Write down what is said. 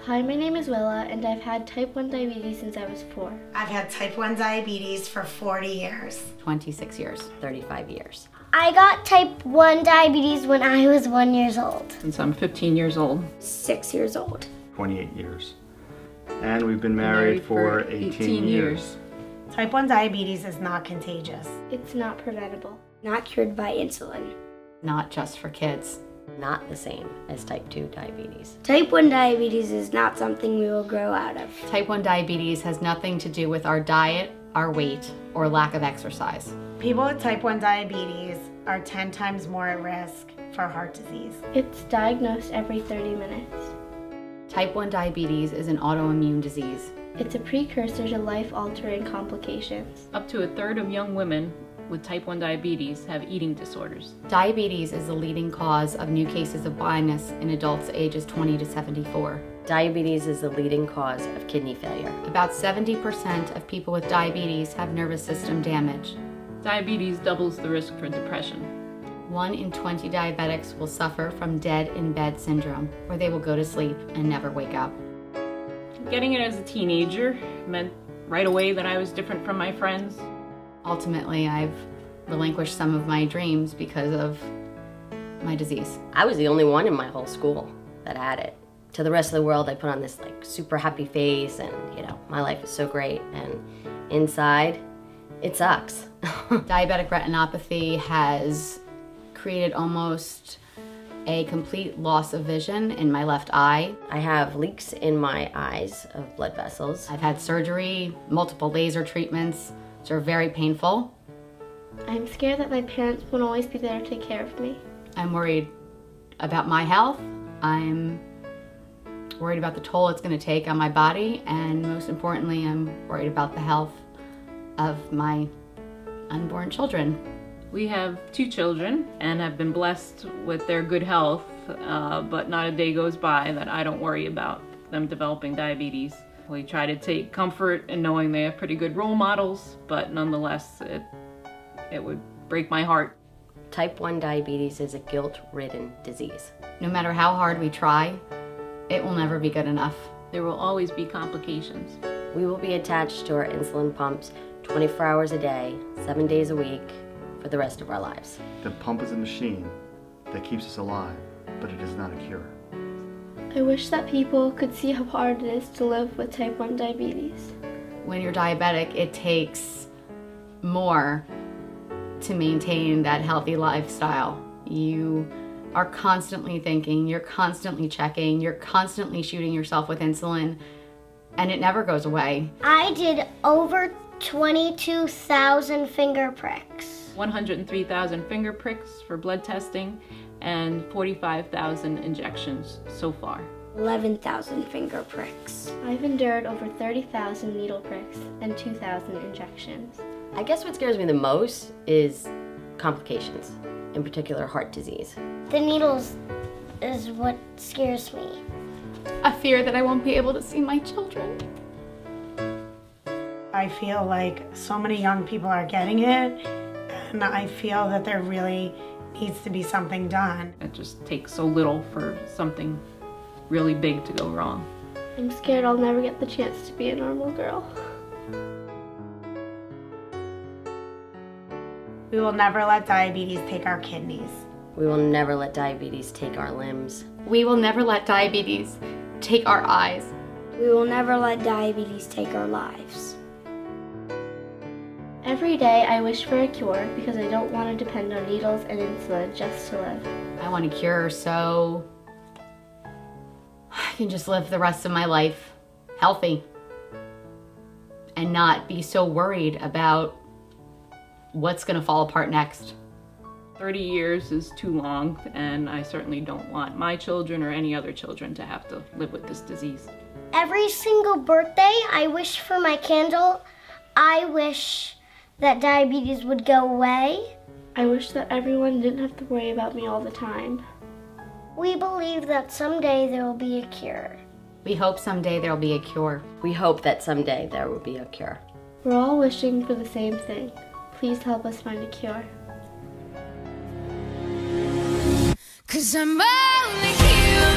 Hi, my name is Willa, and I've had type 1 diabetes since I was 4. I've had type 1 diabetes for 40 years. 26 years, 35 years. I got type 1 diabetes when I was 1 year old. Since I'm 15 years old. 6 years old. 28 years. And we've been married for 18 years. Type 1 diabetes is not contagious. It's not preventable. Not cured by insulin. Not just for kids. Not the same as type 2 diabetes. Type 1 diabetes is not something we will grow out of. Type 1 diabetes has nothing to do with our diet, our weight, or lack of exercise. People with type 1 diabetes are 10 times more at risk for heart disease. It's diagnosed every 30 minutes. Type 1 diabetes is an autoimmune disease. It's a precursor to life-altering complications. Up to a third of young women with type 1 diabetes have eating disorders. Diabetes is the leading cause of new cases of blindness in adults ages 20 to 74. Diabetes is the leading cause of kidney failure. About 70% of people with diabetes have nervous system damage. Diabetes doubles the risk for depression. 1 in 20 diabetics will suffer from dead-in-bed syndrome, where they will go to sleep and never wake up. Getting it as a teenager meant right away that I was different from my friends. Ultimately, I've relinquished some of my dreams because of my disease. I was the only one in my whole school that had it. To the rest of the world, I put on this super happy face and, my life is so great. And inside, it sucks. Diabetic retinopathy has created almost a complete loss of vision in my left eye. I have leaks in my eyes of blood vessels. I've had surgery, multiple laser treatments, which are very painful. I'm scared that my parents won't always be there to take care of me. I'm worried about my health. I'm worried about the toll it's going to take on my body, and most importantly, I'm worried about the health of my unborn children. We have 2 children and have been blessed with their good health, but not a day goes by that I don't worry about them developing diabetes. We try to take comfort in knowing they have pretty good role models, but nonetheless, it would break my heart. Type 1 diabetes is a guilt-ridden disease. No matter how hard we try, it will never be good enough. There will always be complications. We will be attached to our insulin pumps 24 hours a day, 7 days a week, for the rest of our lives. The pump is a machine that keeps us alive, but it is not a cure. I wish that people could see how hard it is to live with type 1 diabetes. When you're diabetic, it takes more to maintain that healthy lifestyle. You are constantly thinking, you're constantly checking, you're constantly shooting yourself with insulin, and it never goes away. I did over 22,000 finger pricks. 103,000 finger pricks for blood testing and 45,000 injections so far. 11,000 finger pricks. I've endured over 30,000 needle pricks and 2,000 injections. I guess what scares me the most is complications, in particular heart disease. The needles is what scares me. I fear that I won't be able to see my children. I feel like so many young people are getting it, and I feel that there really needs to be something done. It just takes so little for something really big to go wrong. I'm scared I'll never get the chance to be a normal girl. We will never let diabetes take our kidneys. We will never let diabetes take our limbs. We will never let diabetes take our eyes. We will never let diabetes take our lives. Every day I wish for a cure because I don't want to depend on needles and insulin just to live. I want a cure so I can just live the rest of my life healthy and not be so worried about what's going to fall apart next. 30 years is too long, and I certainly don't want my children or any other children to have to live with this disease. Every single birthday, I wish for my candle. I wish that diabetes would go away. I wish that everyone didn't have to worry about me all the time. We believe that someday there will be a cure. We hope someday there'll be a cure. We hope that someday there will be a cure. We're all wishing for the same thing. Please help us find a cure. 'Cause I'm only human.